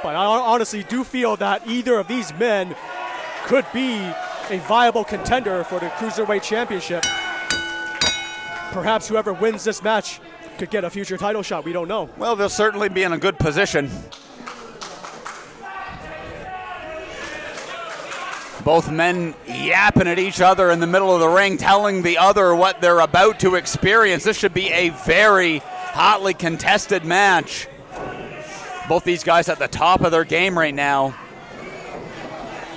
But I honestly do feel that either of these men could be a viable contender for the Cruiserweight Championship. Perhaps whoever wins this match could get a future title shot. We don't know. Well, they'll certainly be in a good position. Both men yapping at each other in the middle of the ring, telling the other what they're about to experience. This should be a very hotly contested match. Both these guys at the top of their game right now.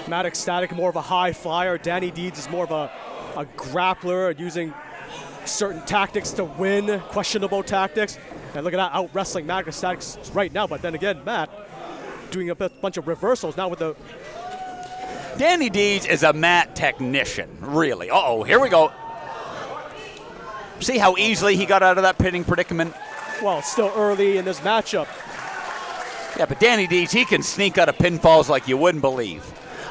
Matt Xstatic more of a high flyer. Danny Deeds is more of a grappler, using certain tactics to win, questionable tactics. And look at that, out wrestling Matt Xstatic right now. But then again, Matt doing a bunch of reversals now with the... Danny Deeds is a mat technician, really. Uh-oh, here we go. See how easily he got out of that pinning predicament? Well, it's still early in this matchup. Yeah, but Danny Deeds, he can sneak out of pinfalls like you wouldn't believe.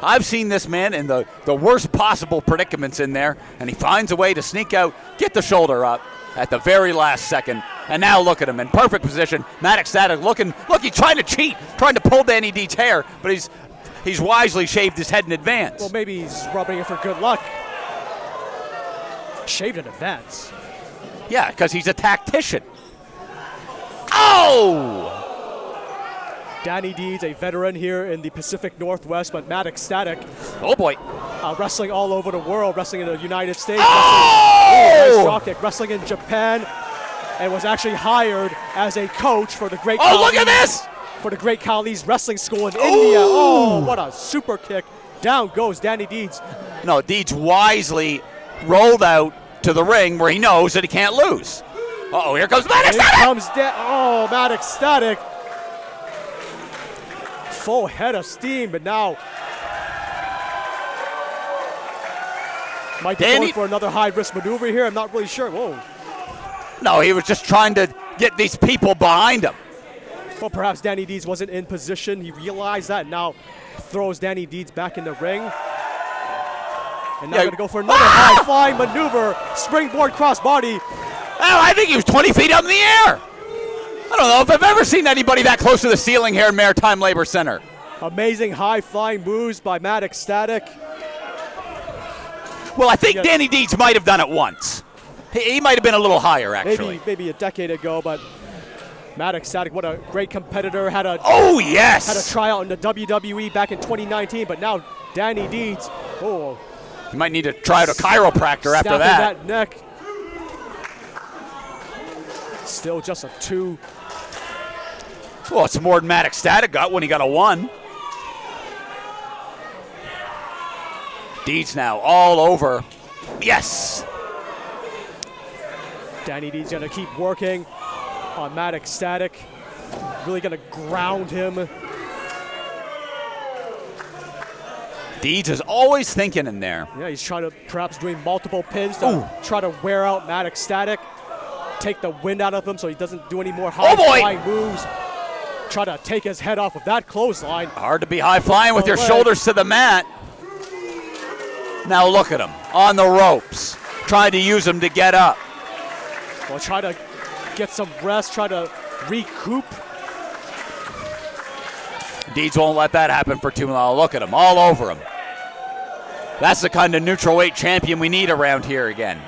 I've seen this man in the worst possible predicaments in there, and he finds a way to sneak out, get the shoulder up at the very last second, and now look at him in perfect position. Matt Xstatic looking, look, he's trying to cheat, trying to pull Danny Deeds' hair, but he's wisely shaved his head in advance. Well, maybe he's rubbing it for good luck. Shaved in advance. Yeah, because he's a tactician. Oh! Danny Deeds, a veteran here in the Pacific Northwest, but Matt Xstatic. Oh boy. Wrestling all over the world, wrestling in the United States. Oh! Nice drop kick. Wrestling in Japan, and was actually hired as a coach for the Great Oh, look at this! For the Great Khali's Wrestling School in India. Oh, what a super kick. Down goes Danny Deeds. No, Deeds wisely rolled out to the ring where he knows that he can't lose. Uh-oh, here comes Matt Xstatic! Here comes Matt Xstatic. Full head of steam, but now might be going for another high-risk maneuver here. I'm not really sure. Whoa. No, he was just trying to get these people behind him. Well, perhaps Danny Deeds wasn't in position. He realized that and now throws Danny Deeds back in the ring. And now going to go for another high-flying maneuver. Springboard crossbody. Oh, I think he was 20 feet up in the air. I don't know if I've ever seen anybody that close to the ceiling here in Maritime Labor Center. Amazing high-flying moves by Matt Xstatic. Well, I think Danny Deeds might have done it once. He might have been a little higher, actually. Maybe a decade ago, but Matt Xstatic, what a great competitor. Had a tryout in the WWE back in 2019, but now Danny Deeds. Oh, you might need to try out a chiropractor after that. That neck. Still just a 2. Well, it's more than Matt Xstatic got when he got a 1. Deeds now all over. Yes. Danny Deeds going to keep working on Matt Xstatic. Really going to ground him. Deeds is always thinking in there. Yeah, he's trying to perhaps doing multiple pins to try to wear out Matt Xstatic. Take the wind out of him so he doesn't do any more high-flying moves. Try to take his head off with that clothesline. Hard to be high-flying with your shoulders to the mat. Now look at him on the ropes, trying to use him to get up. Well, try to get some rest, try to recoup. Deeds won't let that happen for too long. Look at him, all over him. That's the kind of neutral weight champion we need around here again.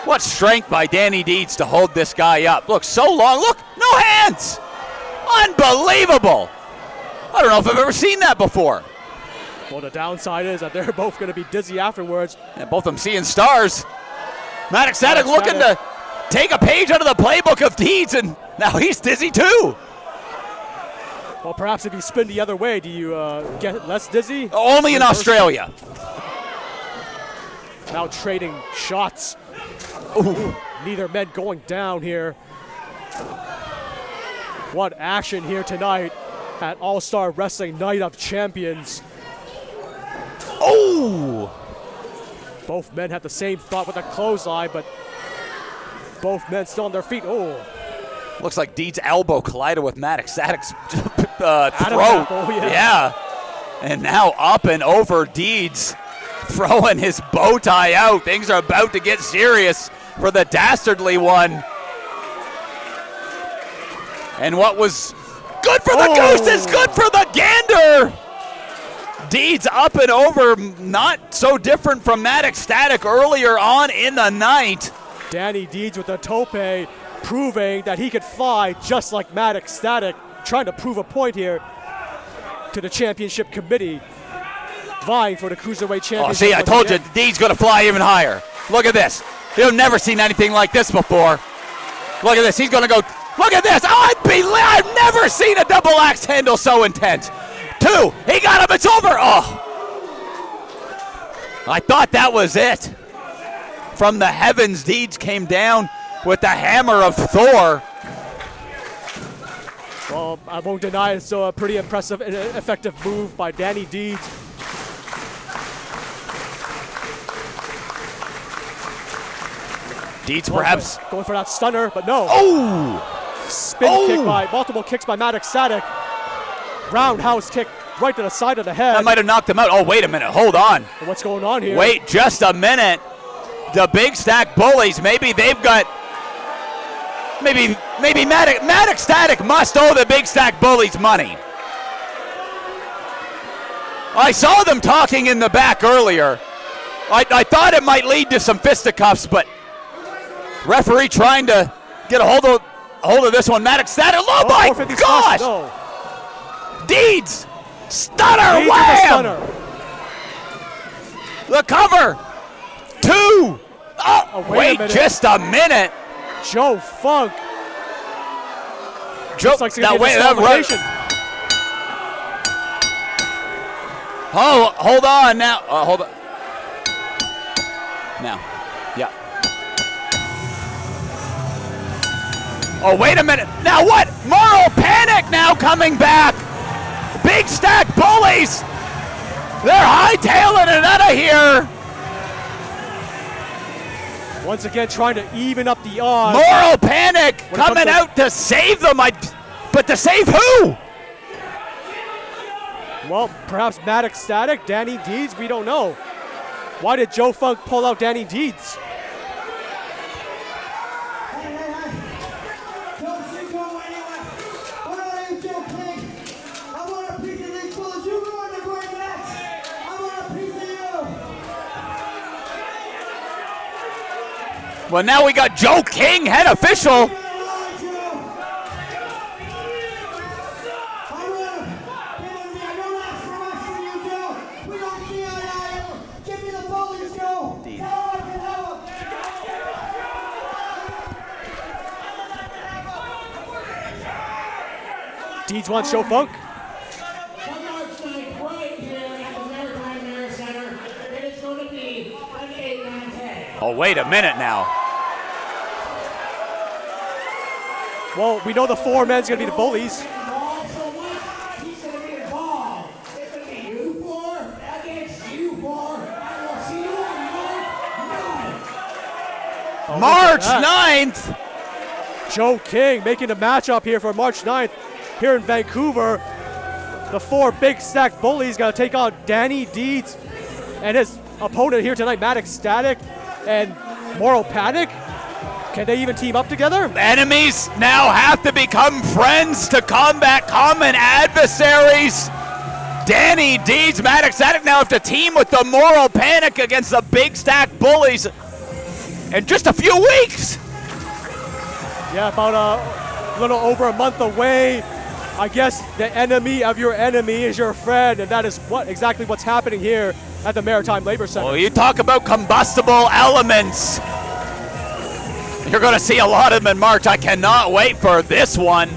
What strength by Danny Deeds to hold this guy up. Look, so long. Look, no hands. Unbelievable. I don't know if I've ever seen that before. Well, the downside is that they're both going to be dizzy afterwards. Yeah, both of them seeing stars. Matt Xstatic looking to take a page out of the playbook of Deeds, and now he's dizzy too. Well, perhaps if you spin the other way, do you get less dizzy? Only in Australia. Now trading shots. Ooh. Neither men going down here. What action here tonight at All-Star Wrestling Night of Champions. Oh! Both men have the same thought with a clothesline, but both men still on their feet. Oh! Looks like Deeds' elbow collided with Matt Xstatic's throat. Yeah. And now up and over Deeds, throwing his bow tie out. Things are about to get serious for the dastardly one. And what was good for the goose is good for the gander. Deeds up and over, not so different from Xstatic earlier on in the night. Danny Deeds with the tope, proving that he could fly just like Xstatic, trying to prove a point here to the championship committee, vying for the Cruiserweight Championship. Oh, see, I told you, Deeds going to fly even higher. Look at this. You've never seen anything like this before. Look at this. He's going to go. Look at this. Oh, I've never seen a double axe handle so intense. 2. He got him. It's over. Oh. I thought that was it. From the heavens, Deeds came down with the hammer of Thor. Well, I won't deny it's still a pretty impressive and effective move by Danny Deeds. Deeds perhaps going for that stunner, but no. Oh! Spin kick by multiple kicks by Xstatic. Roundhouse kick right to the side of the head. That might have knocked him out. Oh, wait a minute. Hold on. And what's going on here? Wait just a minute. The Big Stack Bullies, maybe they've got. Maybe Xstatic must owe the Big Stack Bullies money. I saw them talking in the back earlier. I thought it might lead to some fisticuffs, but referee trying to get a hold of this one. Xstatic. Oh my gosh! No. Deeds! Stunner! Deeds Wham! with the stunner. The cover! 2! Oh, wait just a minute. Joe Funk. Joe, like right. Oh, hold on now. Hold on. Now. Yeah. Oh, wait a minute. Now what? Moral Panic now coming back. Big Stack Bullies. They're hightailing it out of here. Once again, trying to even up the odds. Moral Panic coming out to save them. But to save who? Well, perhaps Xstatic, Danny Deeds, we don't know. Why did Joe Funk pull out Danny Deeds? Well, now we got Joe King, head official. Deeds wants Joe Funk. Oh, wait a minute now. Well, we know the 4 men's going to be the Bullies. March 9th. Joe King making the matchup here for March 9th here in Vancouver. The 4 Big Stack Bullies got to take on Danny Deeds and his opponent here tonight, Xstatic and Moral Panic. Can they even team up together? Enemies now have to become friends to combat common adversaries. Danny Deeds, Xstatic now have to team with the Moral Panic against the Big Stack Bullies in just a few weeks. Yeah, about a little over a month away. I guess the enemy of your enemy is your friend, and that is exactly what's happening here at the Maritime Labor Center. Well, you talk about combustible elements. You're going to see a lot of them in March. I cannot wait for this one.